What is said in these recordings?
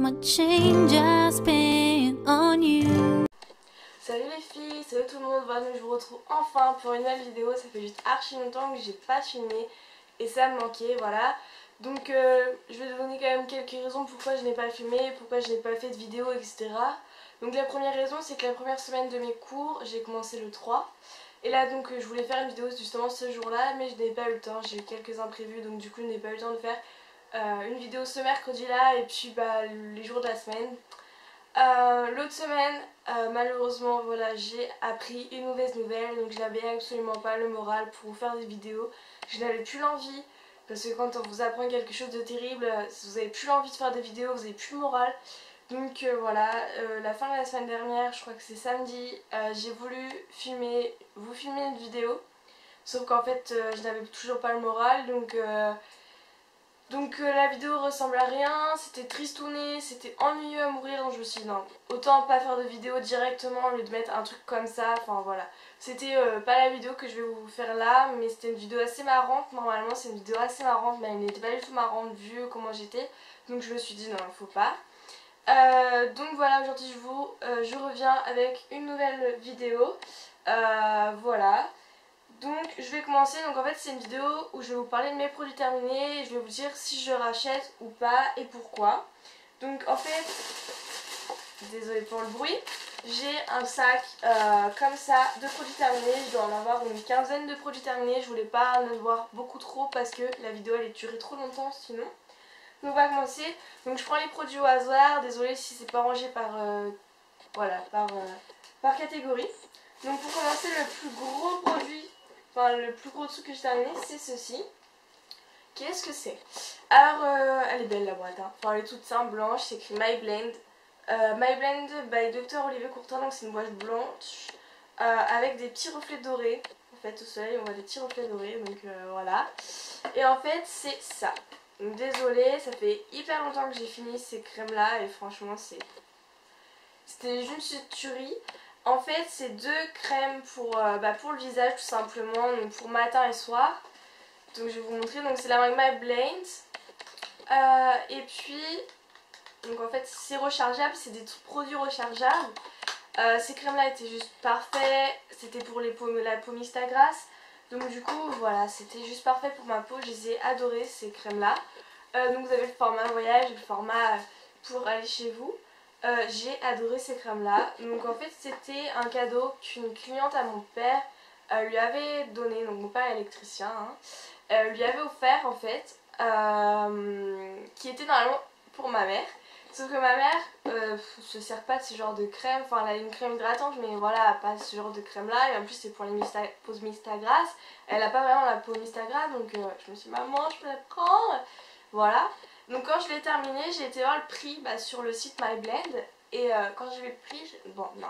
my change I spent on you. Salut les filles, salut tout le monde, voilà, je vous retrouve enfin pour une nouvelle vidéo. Ça fait juste archi longtemps que j'ai pas filmé et ça me manquait, voilà. Donc je vais donner quand même quelques raisons pourquoi je n'ai pas filmé, pourquoi je n'ai pas fait de vidéo, etc. Donc la première raison, c'est que la première semaine de mes cours, j'ai commencé le 3. Et là donc je voulais faire une vidéo justement ce jour-là, mais je n'ai pas eu le temps, j'ai eu quelques imprévus, donc du coup je n'ai pas eu le temps de faire une vidéo ce mercredi-là et puis les jours de la semaine. L'autre semaine, malheureusement, voilà, j'ai appris une mauvaise nouvelle, donc je n'avais absolument pas le moral pour vous faire des vidéos. Je n'avais plus l'envie, parce que quand on vous apprend quelque chose de terrible, vous n'avez plus l'envie de faire des vidéos, vous n'avez plus le moral. Donc voilà, la fin de la semaine dernière, je crois que c'est samedi, j'ai voulu vous filmer une vidéo. Sauf qu'en fait, je n'avais toujours pas le moral, donc la vidéo ressemble à rien, c'était tristouné, c'était ennuyeux à mourir, donc je me suis dit non, autant pas faire de vidéo directement au lieu de mettre un truc comme ça, enfin voilà. C'était pas la vidéo que je vais vous faire là, mais c'était une vidéo assez marrante, normalement c'est une vidéo assez marrante, mais elle n'était pas du tout marrante vu comment j'étais, donc je me suis dit non, il faut pas. Donc voilà, aujourd'hui je reviens avec une nouvelle vidéo, voilà. Donc je vais commencer, donc en fait c'est une vidéo où je vais vous parler de mes produits terminés et je vais vous dire si je rachète ou pas et pourquoi. Donc en fait, désolée pour le bruit, j'ai un sac comme ça de produits terminés, je dois en avoir une quinzaine de produits terminés, je voulais pas en avoir beaucoup trop parce que la vidéo elle est durée trop longtemps sinon. Donc on va commencer, donc je prends les produits au hasard, désolée si c'est pas rangé par, voilà, par catégorie. Donc pour commencer, le plus gros produit, enfin le plus gros truc que j'ai terminé, c'est ceci. Qu'est-ce que c'est? Alors elle est belle la boîte, hein. Enfin elle est toute simple, blanche, c'est écrit My Blend. My Blend by Dr Olivier Courtin, donc c'est une boîte blanche avec des petits reflets dorés. En fait au soleil on voit des petits reflets dorés, donc voilà. Et en fait c'est ça. Donc désolée, ça fait hyper longtemps que j'ai fini ces crèmes là et franchement c'était juste une tuerie. En fait c'est deux crèmes pour le visage tout simplement, donc pour matin et soir. Donc je vais vous montrer, donc c'est la marque My Blend. Et puis, donc en fait c'est rechargeable, c'est des produits rechargeables. Ces crèmes là étaient juste parfaits, c'était pour la peau mista grasse. Donc du coup voilà, c'était juste parfait pour ma peau, je les ai adorées ces crèmes là. Donc vous avez le format voyage et le format pour aller chez vous. J'ai adoré ces crèmes là. Donc en fait c'était un cadeau qu'une cliente à mon père lui avait donné, donc mon père est électricien, hein, lui avait offert en fait, qui était normalement pour ma mère. Sauf que ma mère se sert pas de ce genre de crème, enfin elle a une crème hydratante mais voilà, pas ce genre de crème là, et en plus c'est pour les peaux mista grasse. Elle a pas vraiment la peau mista grasse, donc je me suis dit maman je peux la prendre, voilà. Donc quand je l'ai terminé, j'ai été voir le prix sur le site My Blend, et quand j'ai vu le prix, bon non,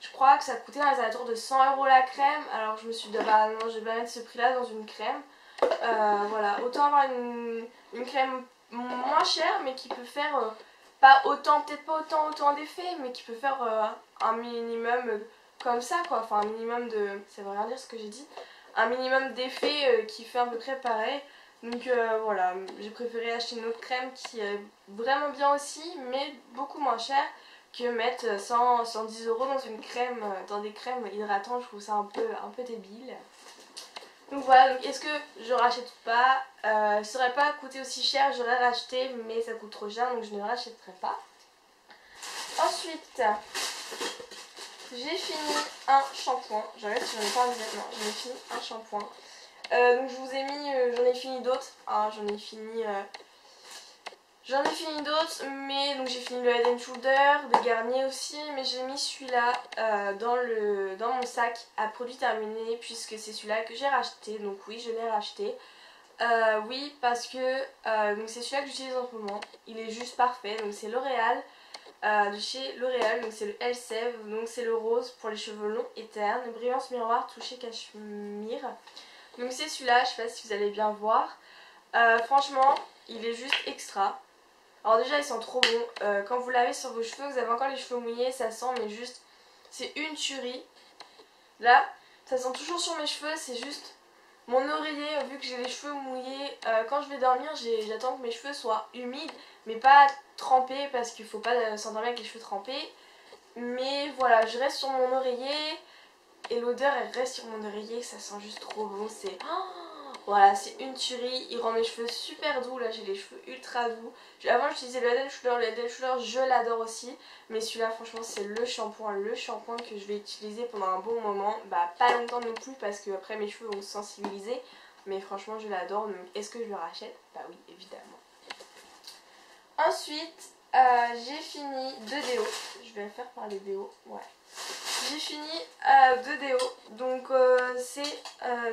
je crois que ça coûtait dans les alentours de 100 € la crème, alors je me suis dit bah non, je vais pas mettre ce prix là dans une crème. Voilà, autant avoir une crème moins chère mais qui peut faire pas autant, peut-être pas autant d'effets, mais qui peut faire un minimum comme ça quoi, enfin un minimum de, ça veut rien dire ce que j'ai dit, un minimum d'effets qui fait à peu près pareil. Donc voilà, j'ai préféré acheter une autre crème qui est vraiment bien aussi mais beaucoup moins chère que mettre 110 € dans une crème, dans des crèmes hydratantes. Je trouve ça un peu débile. Donc voilà, donc est-ce que je rachète ou pas? Ça serait pas coûté aussi cher, j'aurais racheté, mais ça coûte trop cher donc je ne rachèterai pas. Ensuite, j'ai fini un shampoing. J'arrête si j'en ai pas un non, j'ai fini un shampoing. Donc je vous ai mis, j'en ai fini d'autres. Ah, j'en ai fini d'autres, mais donc j'ai fini le Head and Shoulder, de Garnier aussi, mais j'ai mis celui-là dans mon sac à produits terminés puisque c'est celui-là que j'ai racheté, donc oui je l'ai racheté. Oui parce que donc c'est celui-là que j'utilise en ce moment, il est juste parfait, donc c'est L'Oréal, de chez L'Oréal, donc c'est le Elseve, donc c'est le rose pour les cheveux longs et ternes, brillance miroir touché cachemire. Donc c'est celui-là, je sais pas si vous allez bien voir. Franchement il est juste extra. Alors déjà il sent trop bon, quand vous lavez sur vos cheveux, vous avez encore les cheveux mouillés, ça sent mais juste, c'est une tuerie. Là, ça sent toujours sur mes cheveux, c'est juste, Mon oreiller, vu que j'ai les cheveux mouillés, quand je vais dormir, j'attends que mes cheveux soient humides, mais pas trempés parce qu'il faut pas s'endormir avec les cheveux trempés. Mais voilà, je reste sur mon oreiller et l'odeur elle reste sur mon oreiller, ça sent juste trop bon. C'est voilà, c'est une tuerie. Il rend mes cheveux super doux. Là, j'ai les cheveux ultra doux. Avant, j'utilisais le Head & Shoulders. Le Head & Shoulders, je l'adore aussi. Mais celui-là, franchement, c'est le shampoing que je vais utiliser pendant un bon moment. Bah, pas longtemps non plus parce que après mes cheveux vont se sensibiliser. Mais franchement, je l'adore. Donc, est-ce que je le rachète? Bah oui, évidemment. Ensuite, j'ai fini 2 déos. Je vais le faire par les déos. Ouais. J'ai fini 2 déos. Donc, c'est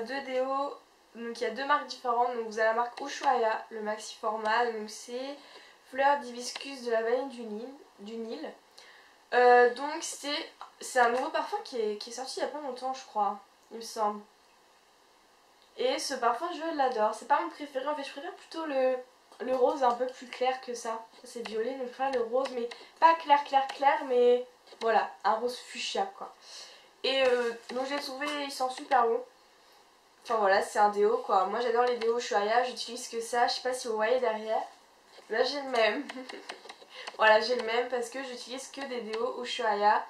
2 déos. Donc il y a 2 marques différentes, donc vous avez la marque Ushuaïa, le maxi format, donc c'est fleur d'hibiscus de la vanille du Nil. Donc c'est un nouveau parfum qui est sorti il n'y a pas longtemps je crois, il me semble. Et ce parfum je l'adore, c'est pas mon préféré, en fait je préfère plutôt le rose un peu plus clair que ça. Ça c'est violet, donc je préfère le rose mais pas clair, mais voilà, un rose fuchsia quoi. Et donc j'ai trouvé, il sent super bon. Enfin voilà, c'est un déo quoi. Moi j'adore les déos Ushuaïa, j'utilise que ça. Je sais pas si vous voyez derrière. Là j'ai le même. Voilà, j'ai le même parce que j'utilise que des déos Ushuaïa.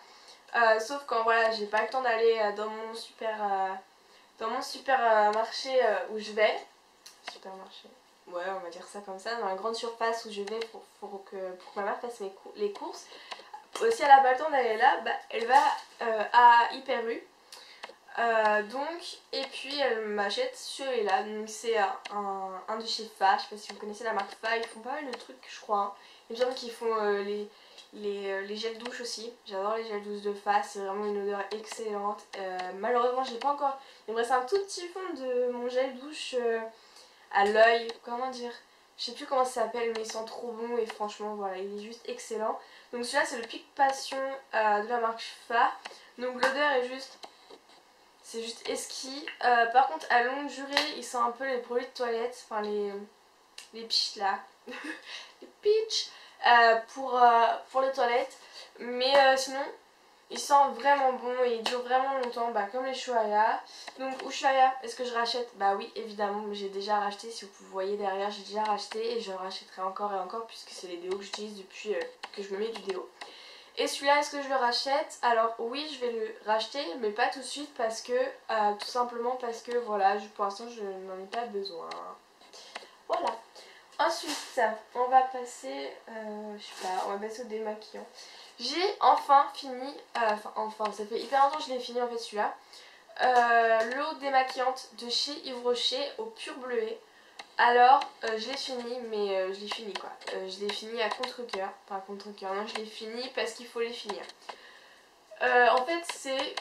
Sauf quand voilà, j'ai pas le temps d'aller dans mon supermarché où je vais. Supermarché. Ouais, on va dire ça comme ça. Dans la grande surface où je vais pour que ma mère fasse les courses. Si elle a pas le temps d'aller là, bah, elle va à Hyper U. Et puis elle m'achète celui-là, donc c'est un de chez Fa, je sais pas si vous connaissez la marque Fa, ils font pas mal de trucs je crois, hein. Il me semble qu'ils font les gels douche aussi, j'adore les gels douche de Fa, c'est vraiment une odeur excellente. Malheureusement j'ai pas encore, il me reste un tout petit fond de mon gel douche à l'œil, comment dire, je sais plus comment ça s'appelle mais il sent trop bon et franchement voilà il est juste excellent. Donc celui-là c'est le Pic Passion de la marque Fa, donc l'odeur est juste... C'est juste esquis. Par contre, à longue durée, il sent un peu les produits de toilette. Enfin, les pitchs là. Les pitchs pour les toilettes. Mais sinon, il sent vraiment bon et il dure vraiment longtemps. Bah, comme les Ushuaïa. Donc, Ushuaïa, est-ce que je rachète? Bah oui, évidemment. J'ai déjà racheté. Si vous voyez derrière, j'ai déjà racheté. Et je rachèterai encore et encore puisque c'est les déos que j'utilise depuis que je me mets du déo. Et celui-là, est-ce que je le rachète? Alors oui, je vais le racheter, mais pas tout de suite parce que, tout simplement parce que, voilà, pour l'instant, je n'en ai pas besoin. Voilà. Ensuite, on va passer, je sais pas, on va passer au démaquillant. J'ai enfin fini, enfin, ça fait hyper longtemps que je l'ai fini en fait celui-là. L'eau démaquillante de chez Yves Rocher au pur bleuet. Alors, je l'ai fini, mais je l'ai fini quoi. Je l'ai fini à contre-cœur. Enfin, à contre-cœur, non, je l'ai fini parce qu'il faut les finir. En fait, c'est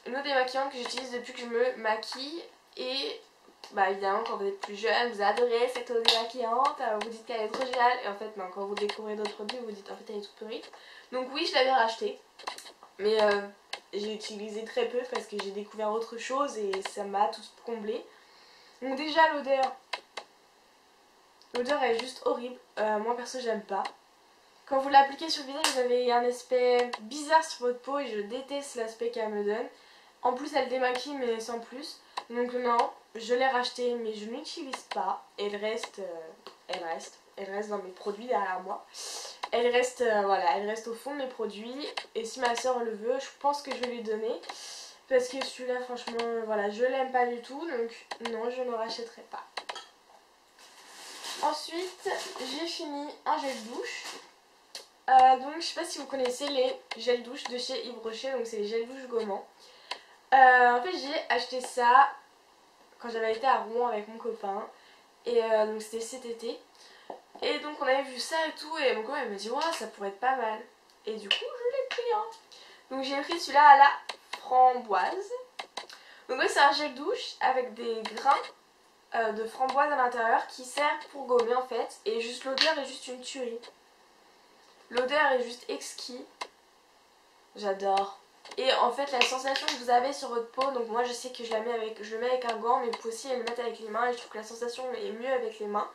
une eau démaquillante que j'utilise depuis que je me maquille. Et, bah évidemment, quand vous êtes plus jeune, vous adorez cette eau démaquillante. Vous dites qu'elle est trop géniale. Et en fait, non, quand vous découvrez d'autres produits, vous dites en fait elle est toute pourrie. Donc, oui, je l'avais racheté. Mais j'ai utilisé très peu parce que j'ai découvert autre chose et ça m'a tout comblé. Donc, déjà, l'odeur. L'odeur est juste horrible, moi perso j'aime pas. Quand vous l'appliquez sur le visage vous avez un aspect bizarre sur votre peau et je déteste l'aspect qu'elle me donne. En plus elle démaquille mais sans plus. Donc non, je l'ai racheté mais je n'utilise pas. Elle reste dans mes produits derrière moi. Elle reste, voilà, elle reste au fond de mes produits. Et si ma soeur le veut, je pense que je vais lui donner. Parce que celui-là franchement, voilà, je l'aime pas du tout. Donc non, je ne rachèterai pas. Ensuite, j'ai fini un gel douche. Donc, je sais pas si vous connaissez les gels douche de chez Yves Rocher. Donc, c'est les gels douche gommants. En fait, j'ai acheté ça quand j'avais été à Rouen avec mon copain. Et donc, c'était cet été. Et donc, on avait vu ça et tout. Et mon copain il m'a dit, ouais, ça pourrait être pas mal. Et du coup, je l'ai pris. Hein. Donc, j'ai pris celui-là à la framboise. Donc, ouais, c'est un gel douche avec des grains de framboise à l'intérieur qui sert pour gommer en fait, et juste l'odeur est juste une tuerie. L'odeur est juste exquis. J'adore. Et en fait la sensation que vous avez sur votre peau, donc moi je sais que je le mets avec un gant, mais vous pouvez aussi le mettre avec les mains et je trouve que la sensation est mieux avec les mains.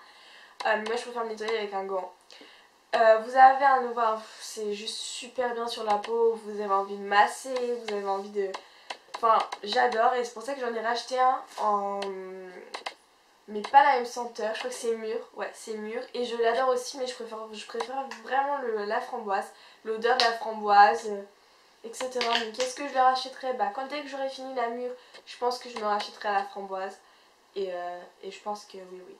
Mais moi je préfère me nettoyer avec un gant. Vous avez un ouvert, c'est juste super bien sur la peau, vous avez envie de masser, vous avez envie de... Enfin, j'adore et c'est pour ça que j'en ai racheté un en... Mais pas la même senteur, je crois que c'est mûr, ouais c'est mûr. Et je l'adore aussi mais je préfère vraiment la framboise, l'odeur de la framboise, etc. Donc qu'est-ce que je leur achèterai? Bah dès que j'aurai fini la mûre, je pense que je me rachèterai la framboise. Et je pense que oui, oui.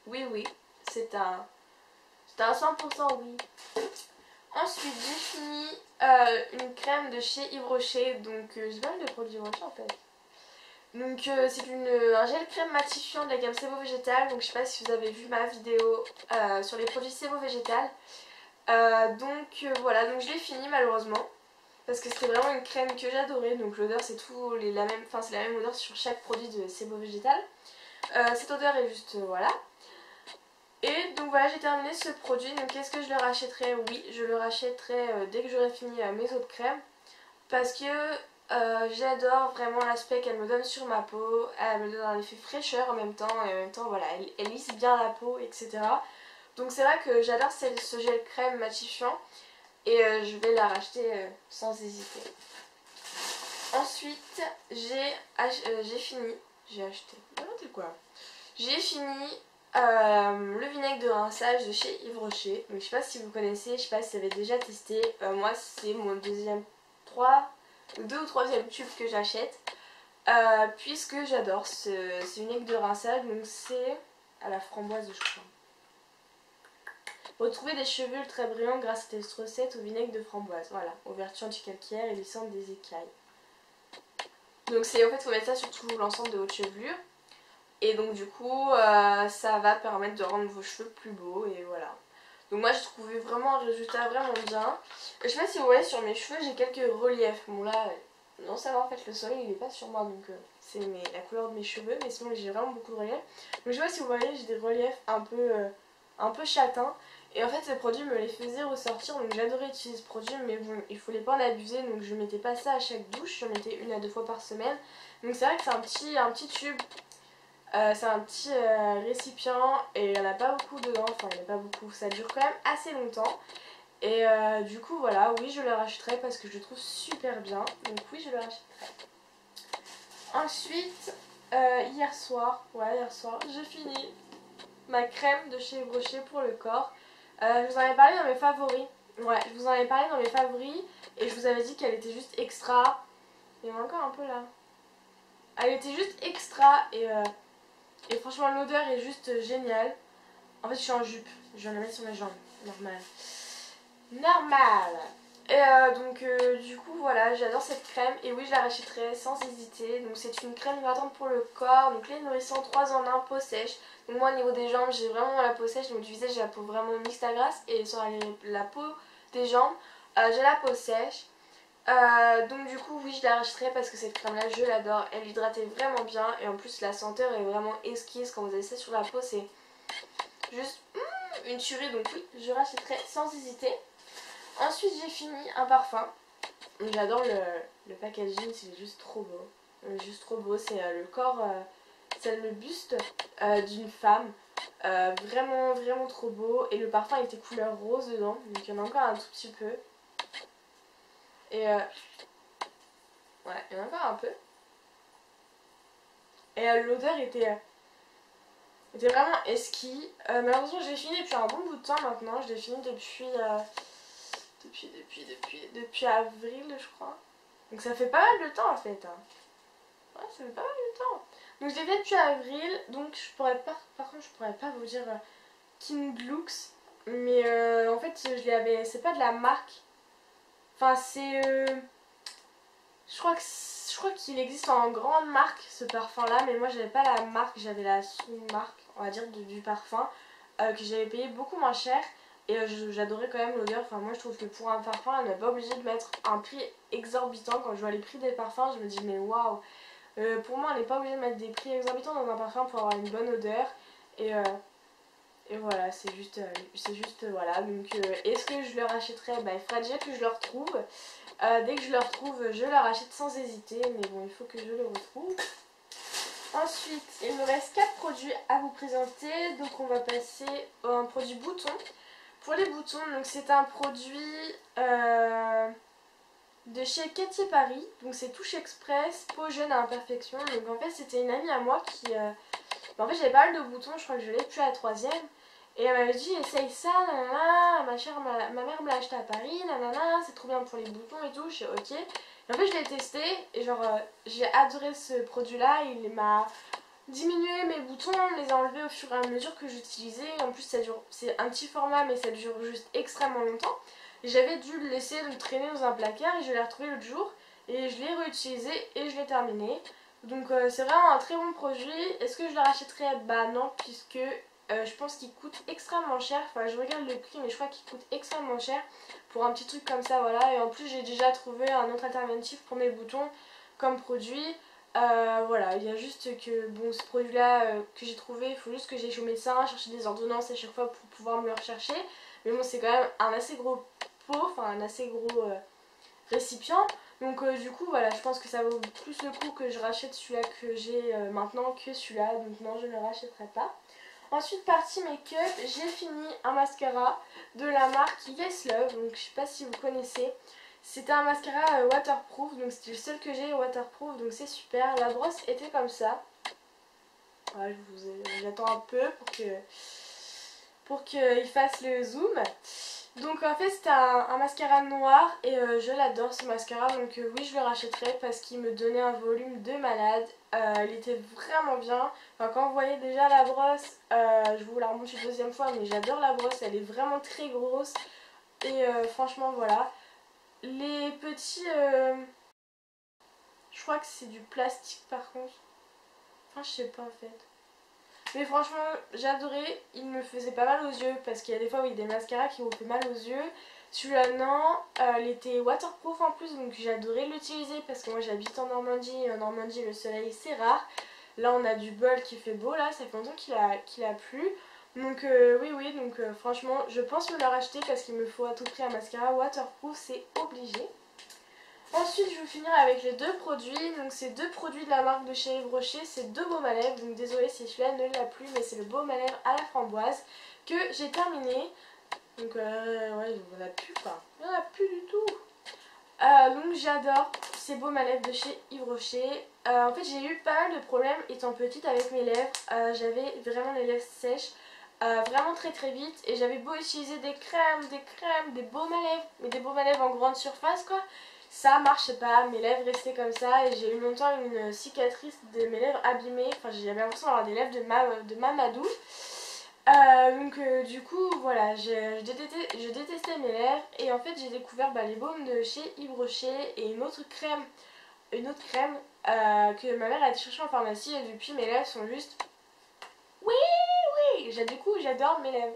Oui, oui, c'est un 100% oui. Ensuite, j'ai fini une crème de chez Yves Rocher. Donc, j'ai pas mal de produits Yves Rocher en fait. Donc, c'est un gel crème matifiant de la gamme Sebo Végétal. Donc, je sais pas si vous avez vu ma vidéo sur les produits Sebo Végétal. Voilà, donc je l'ai fini malheureusement. Parce que c'était vraiment une crème que j'adorais. Donc, l'odeur, c'est la même odeur sur chaque produit de Sebo Végétal. Cette odeur est juste, voilà. Et donc voilà, j'ai terminé ce produit. Donc qu'est-ce que je le rachèterai? Oui, je le rachèterai dès que j'aurai fini mes autres crèmes. Parce que j'adore vraiment l'aspect qu'elle me donne sur ma peau. Elle me donne un effet fraîcheur en même temps. Et en même temps, voilà, elle lisse bien la peau, etc. Donc c'est vrai que j'adore ce gel crème matifiant. Et je vais la racheter sans hésiter. Ensuite, j'ai fini. J'ai acheté. N'importe quoi. J'ai fini le vinaigre de rinçage de chez Yves Rocher. Donc je sais pas si vous connaissez, je sais pas si vous avez déjà testé. Moi c'est mon deux ou troisième tube que j'achète. Puisque j'adore ce vinaigre de rinçage. Donc c'est à la framboise je crois. Retrouver des cheveux très brillants grâce à cette recette au vinaigre de framboise. Voilà, aux vertus anti-calcaires et lissantes des écailles. Donc c'est en fait il faut mettre ça sur tout l'ensemble de votre chevelure. Et donc du coup ça va permettre de rendre vos cheveux plus beaux et voilà. Donc moi j'ai trouvé vraiment un résultat vraiment bien. Je sais pas si vous voyez sur mes cheveux j'ai quelques reliefs. Bon là non ça va en fait le soleil il est pas sur moi donc c'est la couleur de mes cheveux. Mais sinon j'ai vraiment beaucoup de reliefs. Donc je sais pas si vous voyez j'ai des reliefs un peu châtains. Et en fait ce produit me les faisait ressortir. Donc j'adorais utiliser ce produit mais bon il fallait pas en abuser. Donc je mettais pas ça à chaque douche. Je mettais 1 à 2 fois par semaine. Donc c'est vrai que c'est un petit tube. C'est un petit récipient et il n'y en a pas beaucoup dedans, enfin il n'y en a pas beaucoup, ça dure quand même assez longtemps. Et du coup voilà, oui je le rachèterai parce que je le trouve super bien, donc oui je le rachèterai. Ensuite, hier soir, j'ai fini ma crème de chez Yves Rocher pour le corps. Je vous en avais parlé dans mes favoris, je vous en avais parlé dans mes favoris et je vous avais dit qu'elle était juste extra. Il y en a encore un peu là. Elle était juste extra et franchement l'odeur est juste géniale. En fait je suis en jupe, je vais la mettre sur mes jambes, normal. Et du coup voilà, j'adore cette crème et oui je la rachèterai sans hésiter. Donc c'est une crème hydratante pour le corps, donc lait nourrissant 3 en 1, peau sèche. Donc moi au niveau des jambes j'ai vraiment la peau sèche, donc du visage j'ai la peau vraiment mixte à grasse. Et sur la peau des jambes j'ai la peau sèche. Donc du coup oui je la rachèterai parce que cette crème là je l'adore, elle hydratait vraiment bien et en plus la senteur est vraiment exquise quand vous avez ça sur la peau, c'est juste une tuerie. Donc oui je rachèterai sans hésiter. Ensuite j'ai fini un parfum, j'adore le packaging, c'est juste trop beau, c'est le corps, c'est le buste d'une femme, vraiment vraiment trop beau et le parfum était couleur rose dedans, donc il y en a encore un tout petit peu. Et ouais, il y en a encore un peu. Et l'odeur était vraiment esquis. Malheureusement, j'ai fini depuis un bon bout de temps maintenant. Je l'ai fini depuis avril, je crois. Donc ça fait pas mal de temps en fait. Ouais, ça fait pas mal de temps. Donc je l'ai fait depuis avril. Donc je pourrais pas, par contre, je pourrais pas vous dire King Looks. Mais en fait, c'est pas de la marque. Enfin, c'est. Je crois qu'il existe en grande marque ce parfum là, mais moi j'avais pas la marque, j'avais la sous-marque, on va dire, du parfum que j'avais payé beaucoup moins cher. Et j'adorais quand même l'odeur. Enfin, moi je trouve que pour un parfum, on n'est pas obligé de mettre un prix exorbitant. Quand je vois les prix des parfums, je me dis, mais waouh! Pour moi, on n'est pas obligé de mettre des prix exorbitants dans un parfum pour avoir une bonne odeur. Et voilà, c'est juste voilà. Donc, est-ce que je le rachèterai? Bah, il faudra déjà que je le retrouve. Dès que je le retrouve, je le rachète sans hésiter. Mais bon, il faut que je le retrouve. Ensuite, il me reste 4 produits à vous présenter. Donc, on va passer à un produit bouton. Pour les boutons, donc c'est un produit de chez Katy Paris. Donc c'est Touche Express, peau jeune à imperfection. Donc en fait c'était une amie à moi qui... en fait j'avais pas mal de boutons, je crois que je l'ai plus à la troisième. Et elle m'avait dit essaye ça, nanana, ma mère me l'a acheté à Paris, nanana, c'est trop bien pour les boutons et tout, je suis ok. Et en fait je l'ai testé et genre j'ai adoré ce produit là, il m'a diminué mes boutons, les a enlevés au fur et à mesure que j'utilisais. En plus ça dure, c'est un petit format mais ça dure juste extrêmement longtemps. J'avais dû le laisser traîner dans un placard et je l'ai retrouvé l'autre jour et je l'ai réutilisé et je l'ai terminé. Donc c'est vraiment un très bon produit. Est-ce que je le rachèterais? Bah non, puisque je pense qu'il coûte extrêmement cher. Enfin je regarde le prix mais je crois qu'il coûte extrêmement cher pour un petit truc comme ça, voilà. Et en plus j'ai déjà trouvé un autre alternatif pour mes boutons comme produit. Voilà, il y a juste que bon, ce produit là que j'ai trouvé, il faut juste que j'aille chez le médecin chercher des ordonnances à chaque fois pour pouvoir me le rechercher. Mais bon, c'est quand même un assez gros pot, enfin un assez gros récipient. Donc du coup voilà, je pense que ça vaut plus le coup que je rachète celui-là que j'ai maintenant que celui-là. Donc non, je ne le rachèterai pas. Ensuite, partie make-up, j'ai fini un mascara de la marque Yes Love. Donc je sais pas si vous connaissez. C'était un mascara waterproof, donc c'était le seul que j'ai waterproof, donc c'est super. La brosse était comme ça. Voilà, j'attends un peu pour qu'il fasse le zoom. Donc en fait c'était un mascara noir et je l'adore ce mascara, donc oui je le rachèterai parce qu'il me donnait un volume de malade. Il était vraiment bien. Enfin, quand vous voyez déjà la brosse, je vous la remonte une deuxième fois, mais j'adore la brosse, elle est vraiment très grosse et franchement voilà. Les petits... je crois que c'est du plastique par contre. Enfin je sais pas en fait. Mais franchement j'adorais. Il me faisait pas mal aux yeux parce qu'il y a des fois où il y a des mascaras qui vous fait mal aux yeux. Celui-là non. Il était waterproof en plus donc j'adorais l'utiliser parce que moi j'habite en Normandie. Et en Normandie le soleil c'est rare. Là on a du bol qui fait beau là. Ça fait longtemps qu'il a plu. Donc oui donc franchement je pense me le racheter parce qu'il me faut à tout prix un mascara waterproof, c'est obligé. Ensuite je vais finir avec les deux produits. Donc c'est deux produits de la marque de chez Yves Rocher. C'est deux baumes à lèvres. Donc désolée si celui-là ne l'a plus, mais c'est le baume à lèvres à la framboise que j'ai terminé. Donc ouais il n'y en a plus quoi. Il n'y en a plus du tout. Donc j'adore ces baumes à lèvres de chez Yves Rocher. En fait j'ai eu pas mal de problèmes étant petite avec mes lèvres. J'avais vraiment les lèvres sèches. Vraiment très vite et j'avais beau utiliser des crèmes, des baumes à lèvres, mais des baumes à lèvres en grande surface quoi, ça marchait pas, mes lèvres restaient comme ça et j'ai eu longtemps une cicatrice de mes lèvres abîmées, enfin j'avais l'impression d'avoir des lèvres de Mamadou. Donc du coup voilà, je détestais mes lèvres et en fait j'ai découvert les baumes de chez Yves Rocher et une autre crème que ma mère a été chercher en pharmacie et depuis mes lèvres sont juste... Oui, du coup j'adore mes lèvres.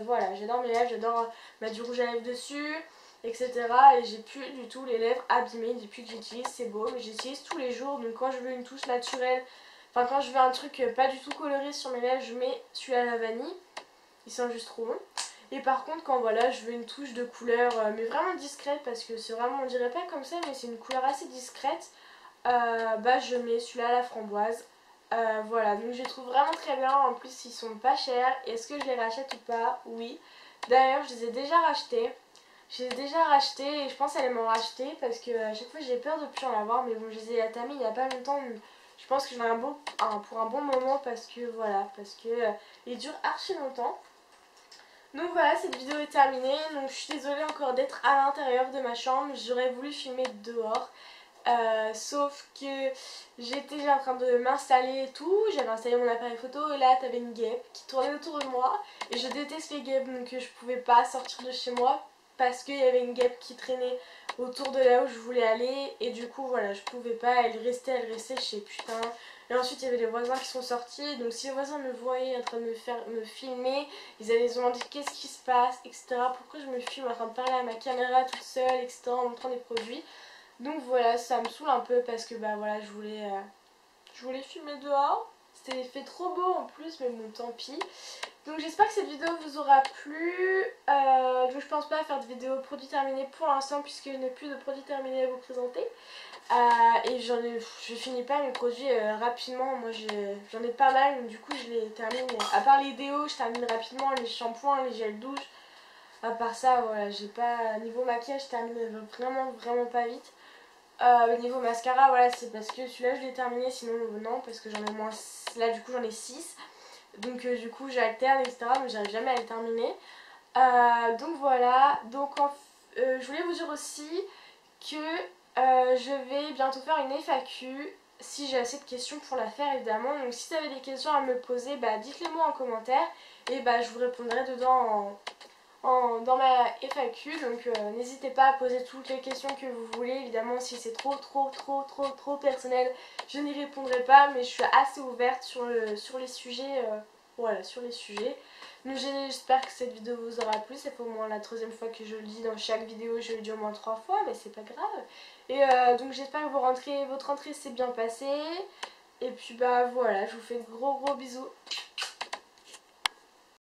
Voilà, j'adore mes lèvres, j'adore mettre du rouge à lèvres dessus, etc. Et j'ai plus du tout les lèvres abîmées depuis que j'utilise ces baumes. J'utilise tous les jours, donc quand je veux une touche naturelle, enfin quand je veux un truc pas du tout coloré sur mes lèvres, je mets celui-là à la vanille. Il sent juste trop bon. Et par contre quand voilà, je veux une touche de couleur, mais vraiment discrète, parce que c'est vraiment, on dirait pas comme ça, mais c'est une couleur assez discrète, je mets celui-là à la framboise. Voilà, donc je les trouve vraiment très bien. En plus ils sont pas chers. Est-ce que je les rachète ou pas? Oui. D'ailleurs je les ai déjà rachetés. Je les ai déjà rachetés et je pense qu'elle m'en racheter parce que à chaque fois j'ai peur de plus en avoir. Mais bon, je les ai atamés il y a pas longtemps. Donc je pense que j'en ai pour un bon moment parce que voilà, ils durent archi longtemps. Donc voilà, cette vidéo est terminée. Donc je suis désolée encore d'être à l'intérieur de ma chambre. J'aurais voulu filmer dehors. Sauf que j'étais déjà en train de m'installer et tout, j'avais installé mon appareil photo et là t'avais une guêpe qui tournait autour de moi et je déteste les guêpes donc je pouvais pas sortir de chez moi parce qu'il y avait une guêpe qui traînait autour de là où je voulais aller et du coup voilà je pouvais pas, elle restait, je sais putain. Et ensuite il y avait les voisins qui sont sortis, donc si les voisins me voyaient en train de me filmer, ils allaient se demander qu'est-ce qui se passe, etc. Pourquoi je me filme en train de parler à ma caméra toute seule, etc. en montrant des produits. Donc voilà, ça me saoule un peu parce que voilà, je voulais filmer dehors. C'était fait trop beau en plus, mais bon, tant pis. Donc j'espère que cette vidéo vous aura plu. Je pense pas faire de vidéo produit terminé pour l'instant puisque je n'ai plus de produits terminés à vous présenter. Et je finis pas mes produits rapidement. Moi j'en ai pas mal, donc du coup je les termine. À part les déos, je termine rapidement les shampoings, les gels douche. À part ça, voilà, j'ai pas... Niveau maquillage, je termine vraiment pas vite. Niveau mascara, voilà, c'est parce que celui-là je l'ai terminé, sinon non, parce que j'en ai moins... Là du coup j'en ai 6. Donc du coup j'alterne, etc. Mais j'arrive jamais à les terminer. Donc voilà, donc je voulais vous dire aussi que je vais bientôt faire une FAQ. Si j'ai assez de questions pour la faire évidemment. Donc si vous avez des questions à me poser, bah dites-les moi en commentaire. Et bah je vous répondrai dedans dans ma FAQ. Donc n'hésitez pas à poser toutes les questions que vous voulez. Évidemment si c'est trop personnel, je n'y répondrai pas. Mais je suis assez ouverte sur les sujets. Voilà, sur les sujets. Donc j'espère que cette vidéo vous aura plu. C'est au moins la troisième fois que je le dis dans chaque vidéo. Je le dis au moins 3 fois, mais c'est pas grave. Et donc j'espère que votre rentrée s'est bien passée. Et puis bah voilà, je vous fais de gros bisous.